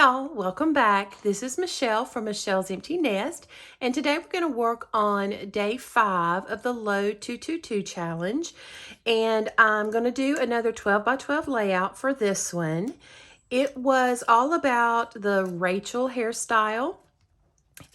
y'all, welcome back. This is Michelle from Michelle's Empty Nest, and today we're going to work on day 5 of the Load 222 challenge, and I'm going to do another 12 by 12 layout for this one. It was all about the Rachel hairstyle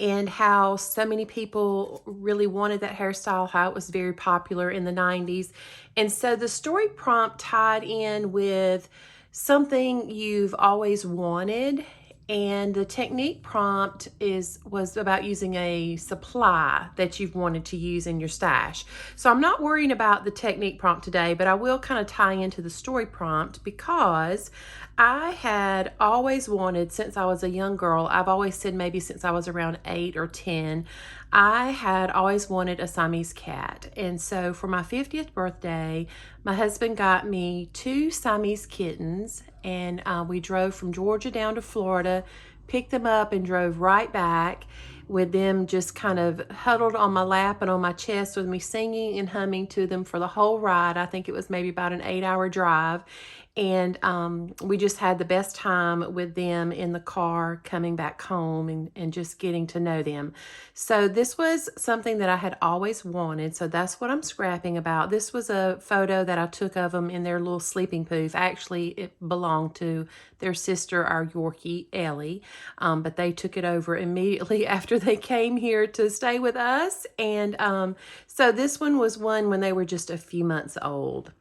and how so many people really wanted that hairstyle, how it was very popular in the 90s. And so the story prompt tied in with something you've always wanted, and the technique prompt was about using a supply that you've wanted to use in your stash. So I'm not worrying about the technique prompt today, but I will kind of tie into the story prompt because I had always wanted, since I was a young girl, I've always said maybe since I was around 8 or 10, I had always wanted a Siamese cat. And so for my 50th birthday, my husband got me 2 Siamese kittens, and we drove from Georgia down to Florida, picked them up, and drove right back with them just kind of huddled on my lap and on my chest with me singing and humming to them for the whole ride. I think it was maybe about an 8-hour drive. And we just had the best time with them in the car coming back home and just getting to know them. So this was something that I had always wanted. So that's what I'm scrapping about. This was a photo that I took of them in their little sleeping booth. Actually, it belonged to their sister, our Yorkie, Ellie. But they took it over immediately after they came here to stay with us. And so this one was one when they were just a few months old.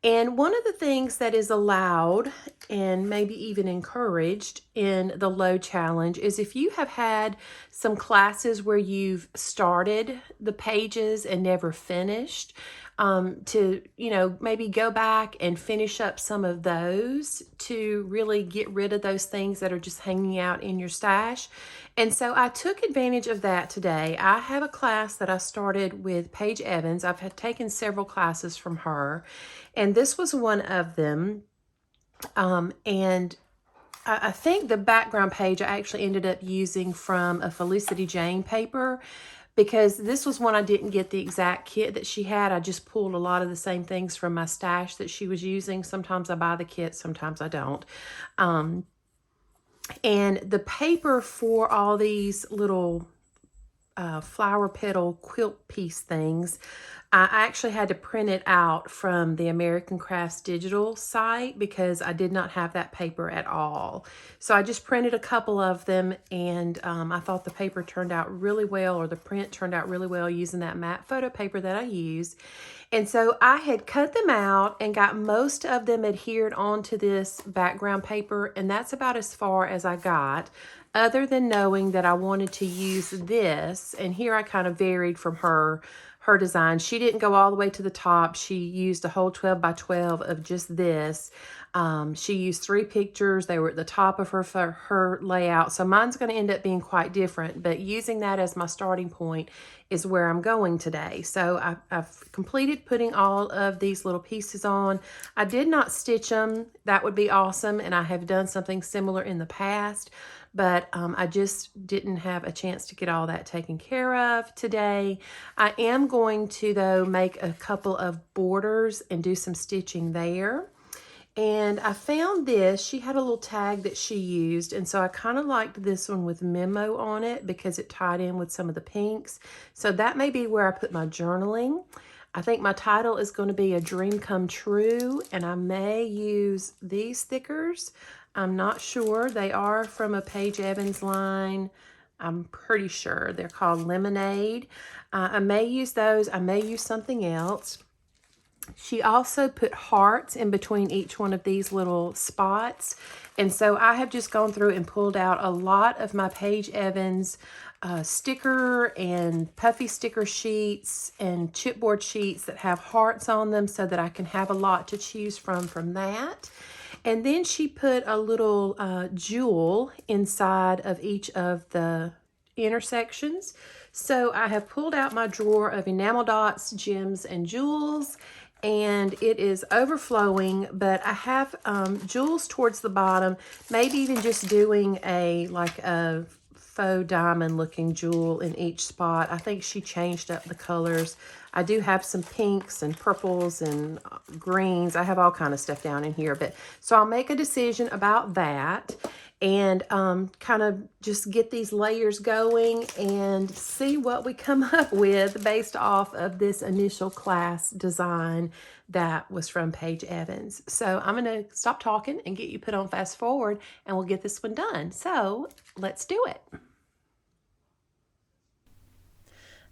And one of the things that is allowed and maybe even encouraged in the Load Challenge is if you have had some classes where you've started the pages and never finished, to, maybe go back and finish up some of those to really get rid of those things that are just hanging out in your stash. And so I took advantage of that today. I have a class that I started with Paige Evans. I've had taken several classes from her, and this was one of them. And I think the background page I actually ended up using from a Felicity Jane paper, because this was one I didn't get the exact kit that she had. I just pulled a lot of the same things from my stash that she was using. Sometimes I buy the kit, sometimes I don't. And the paper for all these little flower petal quilt piece things, I actually had to print it out from the American Crafts digital site because I did not have that paper at all. So I just printed a couple of them, and I thought the paper turned out really well, or the print turned out really well using that matte photo paper that I used. And so I had cut them out and got most of them adhered onto this background paper, and that's about as far as I got, other than knowing that I wanted to use this. And here I kind of varied from her design. She didn't go all the way to the top. She used a whole 12 by 12 of just this. She used 3 pictures. They were at the top of her layout. So mine's going to end up being quite different, but using that as my starting point is where I'm going today. So I've completed putting all of these little pieces on. I did not stitch them. That would be awesome, and I have done something similar in the past, but I just didn't have a chance to get all that taken care of today. I am going to, though, make a couple of borders and do some stitching there. And I found this. She had a little tag that she used, and so I kind of liked this one with memo on it because it tied in with some of the pinks. So that may be where I put my journaling. I think my title is going to be A Dream Come True, and I may use these stickers. I'm not sure. They are from a Paige Evans line. I'm pretty sure they're called Lemonade. I may use those. I may use something else. She also put hearts in between each one of these little spots. And so I have just gone through and pulled out a lot of my Paige Evans sticker and puffy sticker sheets and chipboard sheets that have hearts on them so that I can have a lot to choose from that. And then she put a little jewel inside of each of the intersections. So I have pulled out my drawer of enamel dots, gems, and jewels, and it is overflowing, but I have jewels towards the bottom, maybe even just doing like a faux diamond looking jewel in each spot. I think she changed up the colors. I do have some pinks and purples and greens. I have all kind of stuff down in here, but so I'll make a decision about that. and kind of just get these layers going and see what we come up with based off of this initial class design that was from Paige Evans. So I'm going to stop talking and get you put on fast forward, and we'll get this one done. So let's do it.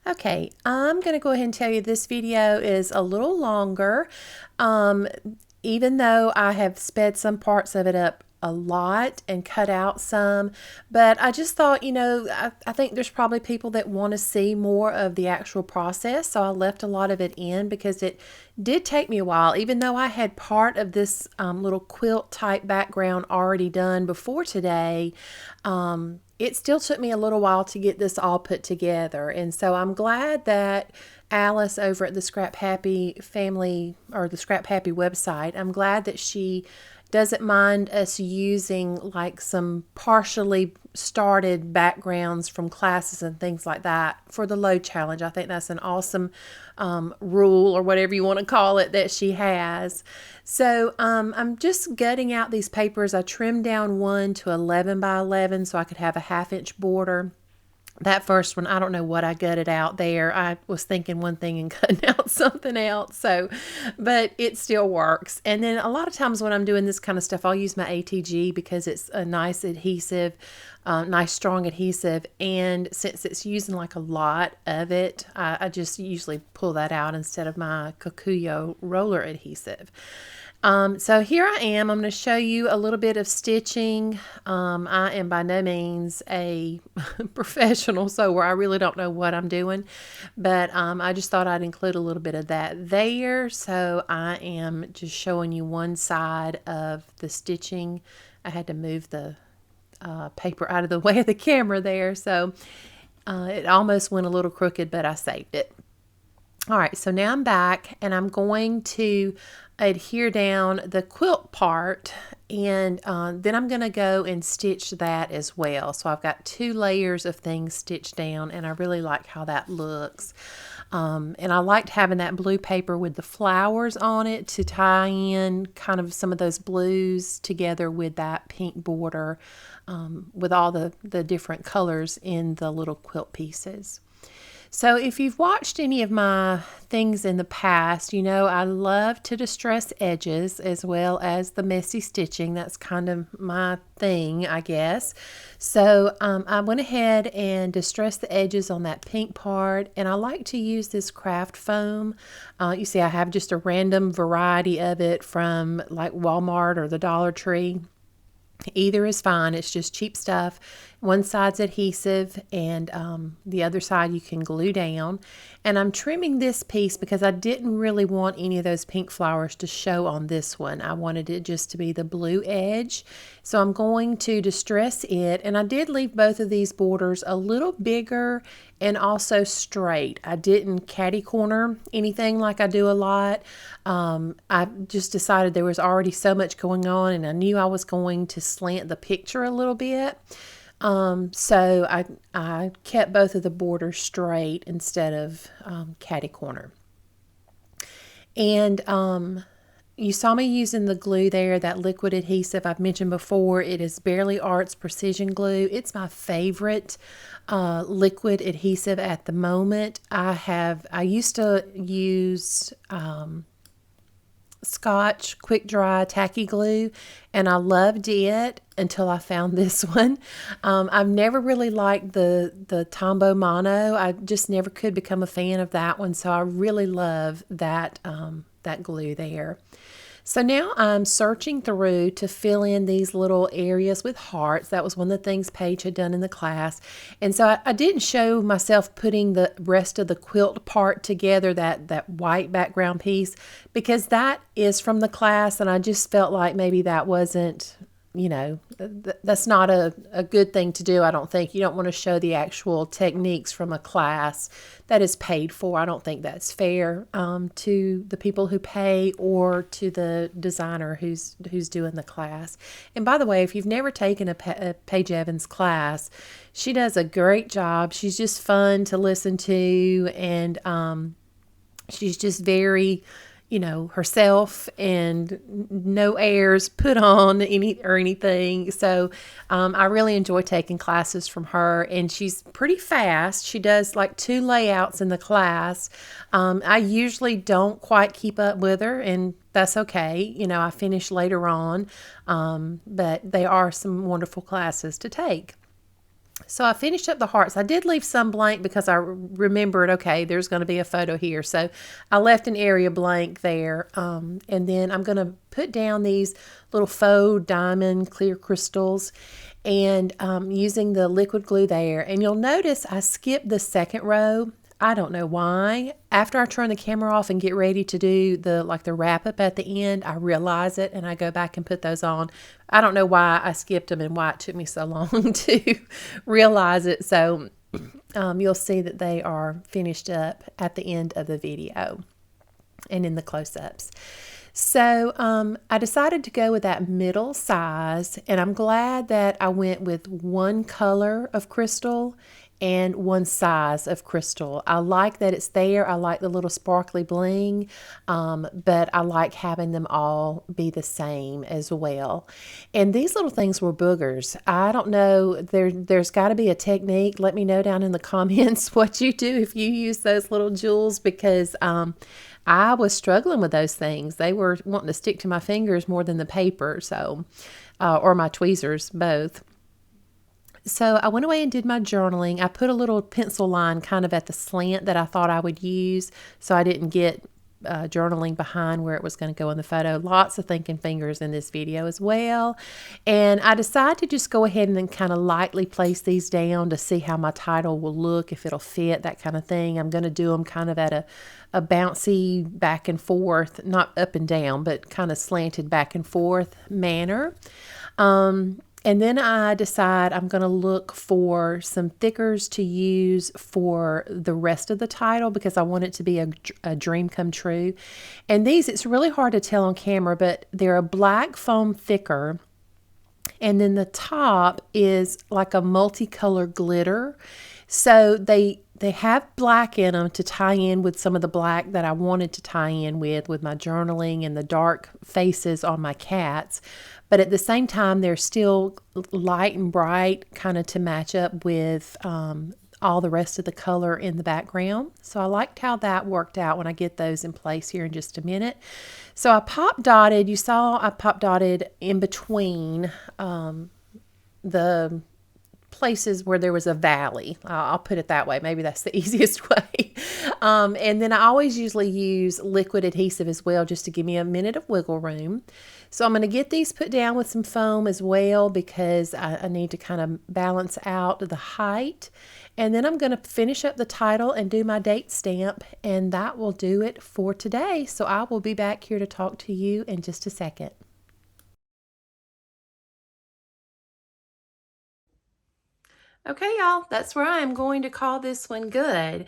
Okay, I'm going to go ahead and tell you this video is a little longer, even though I have sped some parts of it up a lot and cut out some, but I just thought, you know, I think there's probably people that want to see more of the actual process, so I left a lot of it in because it did take me a while. Even though I had part of this little quilt type background already done before today, it still took me a little while to get this all put together. And so I'm glad that Alice over at the Scrap Happy family, or the Scrap Happy website, I'm glad that she doesn't mind us using like some partially started backgrounds from classes and things like that for the load challenge. I think that's an awesome rule, or whatever you want to call it, that she has. So I'm just gutting out these papers. I trimmed down one to 11 by 11 so I could have a 1/2 inch border. That first one, I don't know what I gutted out there. I was thinking one thing and cutting out something else. So, but it still works. And then a lot of times when I'm doing this kind of stuff, I'll use my ATG because it's a nice adhesive, nice strong adhesive. And since it's using like a lot of it, I just usually pull that out instead of my Kikuyo roller adhesive. So here I am. I'm going to show you a little bit of stitching. I am by no means a professional sewer. I really don't know what I'm doing, but I just thought I'd include a little bit of that there. So I am just showing you one side of the stitching. I had to move the paper out of the way of the camera there, so it almost went a little crooked, but I saved it. All right, so now I'm back, and I'm going to adhere down the quilt part, and then I'm going to go and stitch that as well. So I've got 2 layers of things stitched down, and I really like how that looks. And I liked having that blue paper with the flowers on it to tie in kind of some of those blues together with that pink border, with all the different colors in the little quilt pieces. So if you've watched any of my things in the past, you know I love to distress edges as well as the messy stitching. That's kind of my thing, I guess. So I went ahead and distressed the edges on that pink part, and I like to use this craft foam. You see I have just a random variety of it from like Walmart or the Dollar Tree. Either is fine. It's just cheap stuff. One side's adhesive, and the other side you can glue down. And I'm trimming this piece because I didn't really want any of those pink flowers to show on this one. I wanted it just to be the blue edge. So I'm going to distress it, and I did leave both of these borders a little bigger and also straight. I didn't catty corner anything like I do a lot. I just decided there was already so much going on, and I knew I was going to slant the picture a little bit. So I kept both of the borders straight instead of catty corner. And you saw me using the glue there, that liquid adhesive I've mentioned before. It is Barely Arts Precision Glue. It's my favorite liquid adhesive at the moment. I used to use Scotch Quick Dry Tacky Glue, and I loved it until I found this one. I've never really liked the Tombow Mono. I just never could become a fan of that one, so I really love that that glue there. So now I'm searching through to fill in these little areas with hearts. That was one of the things Paige had done in the class. And so I didn't show myself putting the rest of the quilt part together, that white background piece, because that is from the class, and I just felt like maybe that wasn't, you know, that's not a good thing to do, I don't think. You don't want to show the actual techniques from a class that is paid for. I don't think that's fair to the people who pay or to the designer who's doing the class. And by the way, if you've never taken a Paige Evans class, she does a great job. She's just fun to listen to, and she's just very, you know, herself and no airs put on anything. So I really enjoy taking classes from her, and she's pretty fast. She does like 2 layouts in the class. I usually don't quite keep up with her, and that's okay. You know, I finish later on, but they are some wonderful classes to take. So I finished up the hearts. I did leave some blank because I remembered, okay, there's going to be a photo here. So I left an area blank there. And then I'm going to put down these little faux diamond clear crystals and using the liquid glue there. And you'll notice I skipped the second row. I don't know why. After I turn the camera off and get ready to do the wrap up at the end, I realize it and I go back and put those on. I don't know why I skipped them and why it took me so long to realize it. So you'll see that they are finished up at the end of the video and in the close-ups. So I decided to go with that middle size, and I'm glad that I went with one color of crystal and one size of crystal. I like that it's there. I like the little sparkly bling, but I like having them all be the same as well. And these little things were boogers. I don't know, there's got to be a technique. Let me know down in the comments what you do if you use those little jewels, because I was struggling with those things. They were wanting to stick to my fingers more than the paper, so or my tweezers, both. So I went away and did my journaling. I put a little pencil line kind of at the slant that I thought I would use, so I didn't get journaling behind where it was going to go in the photo. Lots of thinking fingers in this video as well. And I decided to just go ahead and then kind of lightly place these down to see how my title will look, if it'll fit, that kind of thing. I'm going to do them kind of at a bouncy back and forth, not up and down, but kind of slanted back and forth manner. And then I decide I'm going to look for some thickers to use for the rest of the title, because I want it to be a dream come true. And these, it's really hard to tell on camera, but they're a black foam thicker. And then the top is like a multicolored glitter. So they have black in them to tie in with some of the black that I wanted to tie in with my journaling and the dark faces on my cats. But at the same time, they're still light and bright, kind of to match up with all the rest of the color in the background. So I liked how that worked out when I get those in place here in just a minute. So I pop dotted, you saw I pop dotted in between the places where there was a valley. I'll put it that way. Maybe that's the easiest way. And then I always usually use liquid adhesive as well, just to give me a minute of wiggle room. So I'm going to get these put down with some foam as well, because I need to kind of balance out the height. And then I'm going to finish up the title and do my date stamp, and that will do it for today. So I will be back here to talk to you in just a second. Okay, y'all, that's where I'm going to call this one good.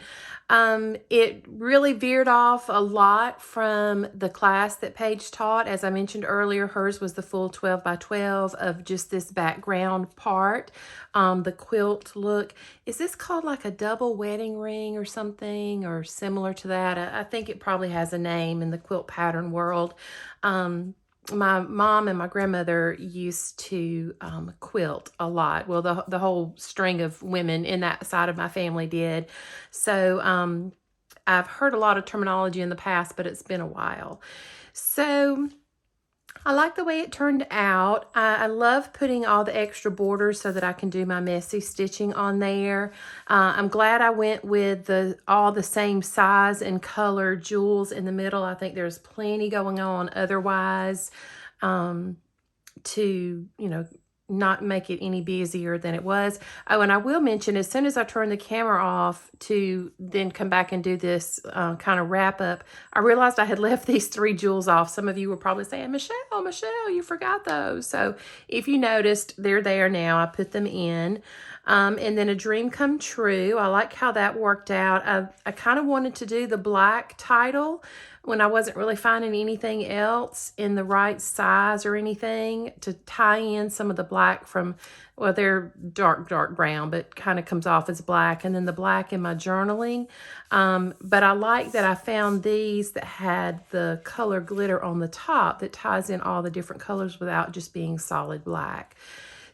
It really veered off a lot from the class that Paige taught. As I mentioned earlier, hers was the full 12 by 12 of just this background part, the quilt look. Is this called like a double wedding ring or something, or similar to that? I think it probably has a name in the quilt pattern world. My mom and my grandmother used to quilt a lot. Well, the whole string of women in that side of my family did. So I've heard a lot of terminology in the past, but it's been a while. So I like the way it turned out. I love putting all the extra borders so that I can do my messy stitching on there. I'm glad I went with all the same size and color jewels in the middle. I think there's plenty going on otherwise to, not make it any busier than it was. Oh, and I will mention, as soon as I turn the camera off to then come back and do this kind of wrap up, I realized I had left these 3 jewels off. Some of you were probably saying, Michelle, you forgot those. So if you noticed, they're there now. I put them in. And then a dream come true. I like how that worked out. I kind of wanted to do the black title, when I wasn't really finding anything else in the right size or anything to tie in some of the black from, well, they're dark brown, but kind of comes off as black, and then the black in my journaling. But I like that I found these that had the color glitter on the top that ties in all the different colors without just being solid black.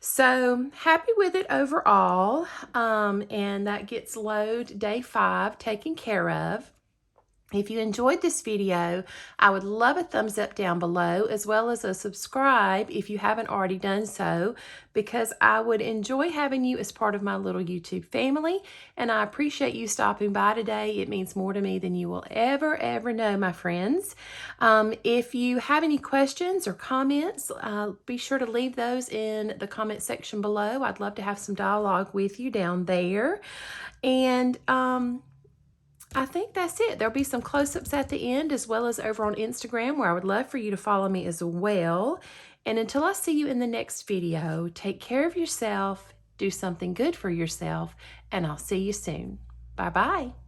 So happy with it overall. And that gets load day 5 taken care of. If you enjoyed this video, I would love a thumbs up down below, as well as a subscribe if you haven't already done so, because I would enjoy having you as part of my little YouTube family, and I appreciate you stopping by today. It means more to me than you will ever know, my friends. If you have any questions or comments, be sure to leave those in the comment section below. I'd love to have some dialogue with you down there. And I think that's it. There'll be some close-ups at the end, as well as over on Instagram, where I would love for you to follow me as well. And until I see you in the next video, take care of yourself, do something good for yourself, and I'll see you soon. Bye-bye.